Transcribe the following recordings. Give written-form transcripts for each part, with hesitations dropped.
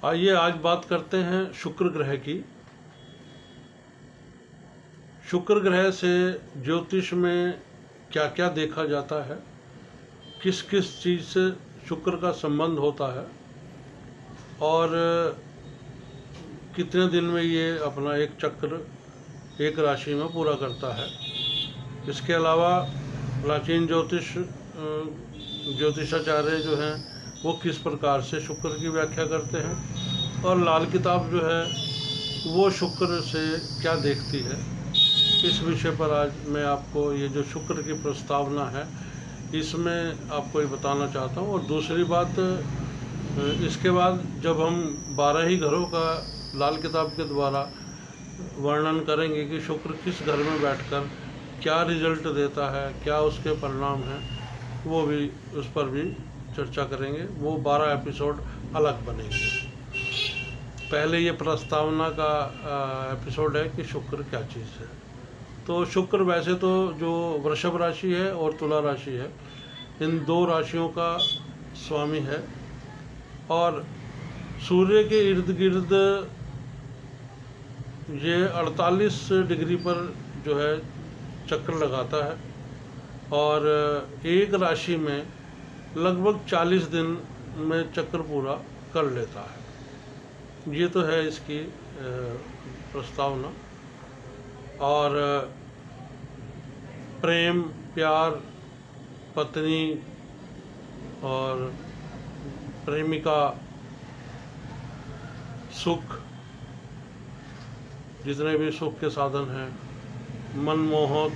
आइए आज बात करते हैं शुक्र ग्रह की। शुक्र ग्रह से ज्योतिष में क्या क्या देखा जाता है, किस किस चीज़ से शुक्र का संबंध होता है और कितने दिन में ये अपना एक चक्र एक राशि में पूरा करता है। इसके अलावा प्राचीन ज्योतिषाचार्य जो हैं वो किस प्रकार से शुक्र की व्याख्या करते हैं और लाल किताब जो है वो शुक्र से क्या देखती है। इस विषय पर आज मैं आपको ये जो शुक्र की प्रस्तावना है इसमें आपको ये बताना चाहता हूँ। और दूसरी बात, इसके बाद जब हम 12 ही घरों का लाल किताब के द्वारा वर्णन करेंगे कि शुक्र किस घर में बैठकर क्या रिजल्ट देता है, क्या उसके परिणाम हैं, वो भी उस पर भी चर्चा करेंगे। वो 12 एपिसोड अलग बनेंगे। पहले ये प्रस्तावना का एपिसोड है कि शुक्र क्या चीज़ है। तो शुक्र वैसे तो जो वृषभ राशि है और तुला राशि है, इन दो राशियों का स्वामी है और सूर्य के इर्द गिर्द ये 48 डिग्री पर जो है चक्र लगाता है और एक राशि में लगभग 40 दिन में चक्र पूरा कर लेता है। ये तो है इसकी प्रस्तावना। और प्रेम, प्यार, पत्नी और प्रेमिका, सुख, जितने भी सुख के साधन हैं, मनमोहक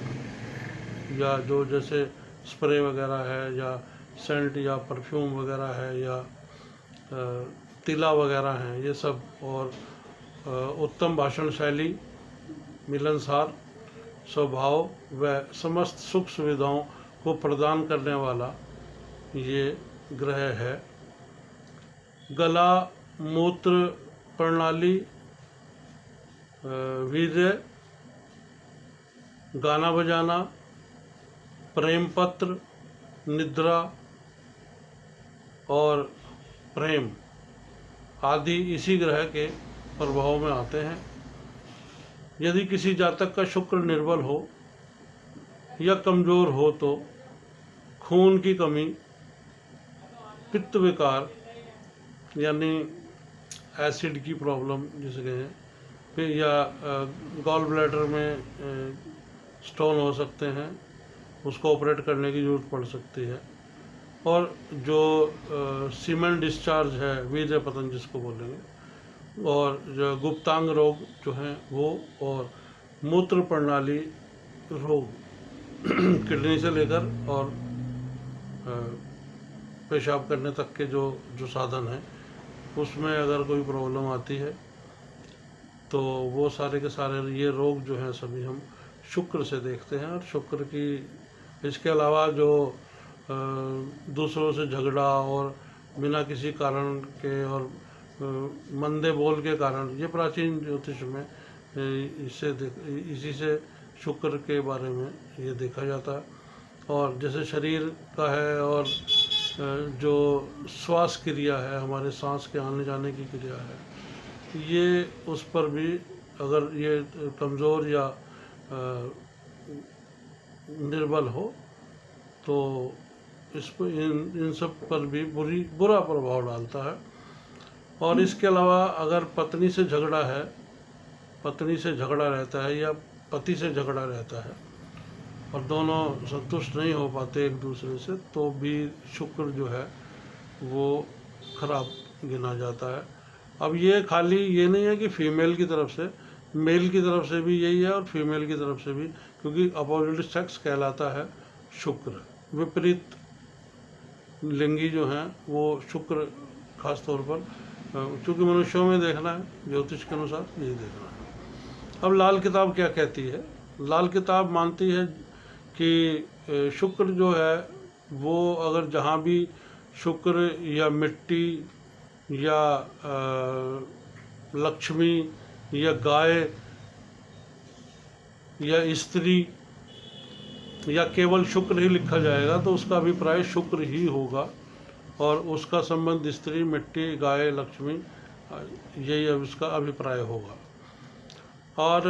या जो जैसे स्प्रे वगैरह है या सेंट या परफ्यूम वगैरह है या तिला वगैरह हैं, ये सब, और उत्तम भाषण शैली, मिलनसार स्वभाव व समस्त सुख सुविधाओं को प्रदान करने वाला ये ग्रह है। गला, मूत्र प्रणाली, वीर्य, गाना बजाना, प्रेम पत्र, निद्रा और प्रेम आदि इसी ग्रह के प्रभाव में आते हैं। यदि किसी जातक का शुक्र निर्बल हो या कमज़ोर हो तो खून की कमी, पित्त विकार यानी एसिड की प्रॉब्लम जिसे कहें, फिर या गॉल ब्लैडर में स्टोन हो सकते हैं, उसको ऑपरेट करने की ज़रूरत पड़ सकती है। और जो सीमेन डिस्चार्ज है, वीर्य पतन जिसको बोलेंगे, और जो गुप्तांग रोग जो हैं वो, और मूत्र प्रणाली रोग किडनी से लेकर और पेशाब करने तक के जो साधन हैं उसमें अगर कोई प्रॉब्लम आती है तो वो सारे के सारे ये रोग जो हैं सभी हम शुक्र से देखते हैं। और शुक्र की इसके अलावा जो दूसरों से झगड़ा और बिना किसी कारण के और मंदे बोल के कारण, ये प्राचीन ज्योतिष में इसी से शुक्र के बारे में ये देखा जाता है। और जैसे शरीर का है और जो श्वास क्रिया है, हमारे सांस के आने जाने की क्रिया है, ये उस पर भी अगर ये कमज़ोर या निर्बल हो तो इस पर इन सब पर भी बुरा प्रभाव डालता है। और इसके अलावा अगर पत्नी से झगड़ा है, पत्नी से झगड़ा रहता है या पति से झगड़ा रहता है और दोनों संतुष्ट नहीं हो पाते एक दूसरे से, तो भी शुक्र जो है वो खराब गिना जाता है। अब ये खाली ये नहीं है कि फीमेल की तरफ से, मेल की तरफ से भी यही है और फीमेल की तरफ से भी, क्योंकि अपोजिट सेक्स कहलाता है शुक्र। विपरीत लिंगी जो हैं वो शुक्र खास तौर पर, चूँकि मनुष्यों में देखना है, ज्योतिष के अनुसार यही देखना है। अब लाल किताब क्या कहती है? लाल किताब मानती है कि शुक्र जो है वो अगर जहाँ भी शुक्र या मिट्टी या लक्ष्मी या गाय या स्त्री या केवल शुक्र ही लिखा जाएगा तो उसका अभिप्राय शुक्र ही होगा और उसका संबंध स्त्री, मिट्टी, गाय, लक्ष्मी यही अब इसका अभिप्राय होगा। और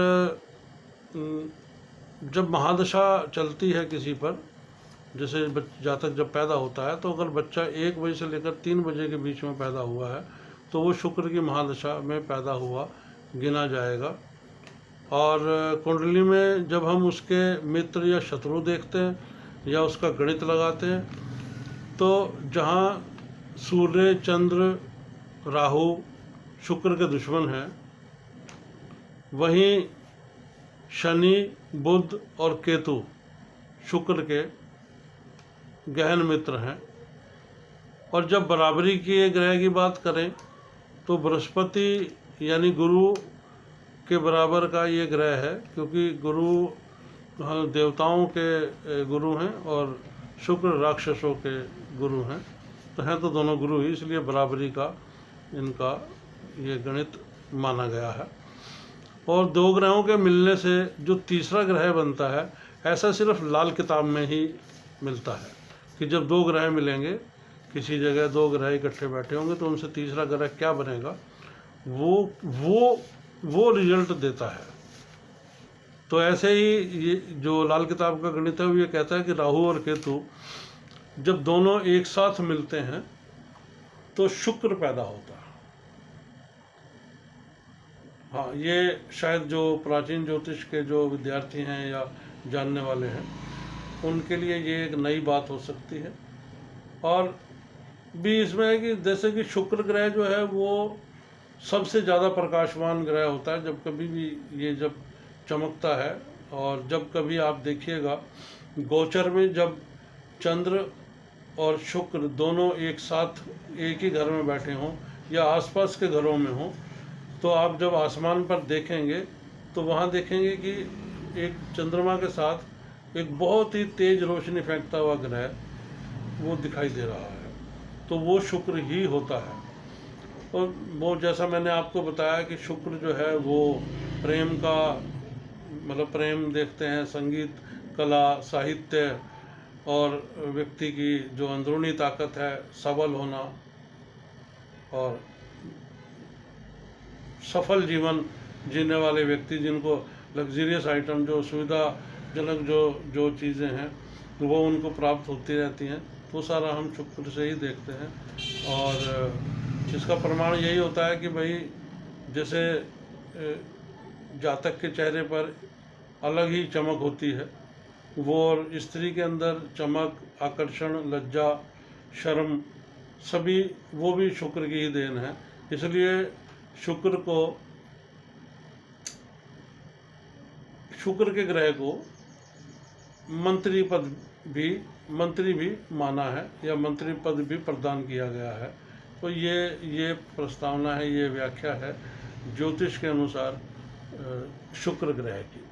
जब महादशा चलती है किसी पर, जैसे जातक जब पैदा होता है, तो अगर बच्चा 1 बजे से लेकर 3 बजे के बीच में पैदा हुआ है तो वो शुक्र की महादशा में पैदा हुआ गिना जाएगा। और कुंडली में जब हम उसके मित्र या शत्रु देखते हैं या उसका गणित लगाते हैं, तो जहाँ सूर्य, चंद्र, राहु शुक्र के दुश्मन हैं, वहीं शनि, बुध और केतु शुक्र के गहन मित्र हैं। और जब बराबरी के ग्रह की बात करें तो बृहस्पति यानी गुरु के बराबर का ये ग्रह है, क्योंकि गुरु देवताओं के गुरु हैं और शुक्र राक्षसों के गुरु हैं, तो हैं तो दोनों गुरु ही, इसलिए बराबरी का इनका ये गणित माना गया है। और 2 ग्रहों के मिलने से जो तीसरा ग्रह बनता है, ऐसा सिर्फ लाल किताब में ही मिलता है कि जब 2 ग्रह मिलेंगे किसी जगह, 2 ग्रह इकट्ठे बैठे होंगे तो उनसे तीसरा ग्रह क्या बनेगा, वो रिजल्ट देता है। तो ऐसे ही ये जो लाल किताब का गणित है, वो ये कहता है कि राहु और केतु जब दोनों एक साथ मिलते हैं तो शुक्र पैदा होता है। हाँ, ये शायद जो प्राचीन ज्योतिष के जो विद्यार्थी हैं या जानने वाले हैं, उनके लिए ये एक नई बात हो सकती है। और भी इसमें है कि जैसे कि शुक्र ग्रह जो है वो सबसे ज़्यादा प्रकाशमान ग्रह होता है जब कभी भी ये जब चमकता है। और जब कभी आप देखिएगा गोचर में जब चंद्र और शुक्र दोनों एक साथ एक ही घर में बैठे हों या आसपास के घरों में हों, तो आप जब आसमान पर देखेंगे तो वहाँ देखेंगे कि एक चंद्रमा के साथ एक बहुत ही तेज रोशनी फेंकता हुआ ग्रह वो दिखाई दे रहा है, तो वो शुक्र ही होता है। और वो जैसा मैंने आपको बताया कि शुक्र जो है वो प्रेम का मतलब प्रेम देखते हैं, संगीत, कला, साहित्य और व्यक्ति की जो अंदरूनी ताकत है, सबल होना और सफल जीवन जीने वाले व्यक्ति, जिनको लग्जरियस आइटम, जो सुविधाजनक जो चीज़ें हैं वो उनको प्राप्त होती रहती हैं, तो सारा हम शुक्र से ही देखते हैं। और इसका प्रमाण यही होता है कि भाई जैसे जातक के चेहरे पर अलग ही चमक होती है, वो और स्त्री के अंदर चमक, आकर्षण, लज्जा, शर्म सभी वो भी शुक्र की ही देन है। इसलिए शुक्र के ग्रह को मंत्री भी माना है या मंत्री पद भी प्रदान किया गया है। तो ये प्रस्तावना है, ये व्याख्या है ज्योतिष के अनुसार शुक्र ग्रह की।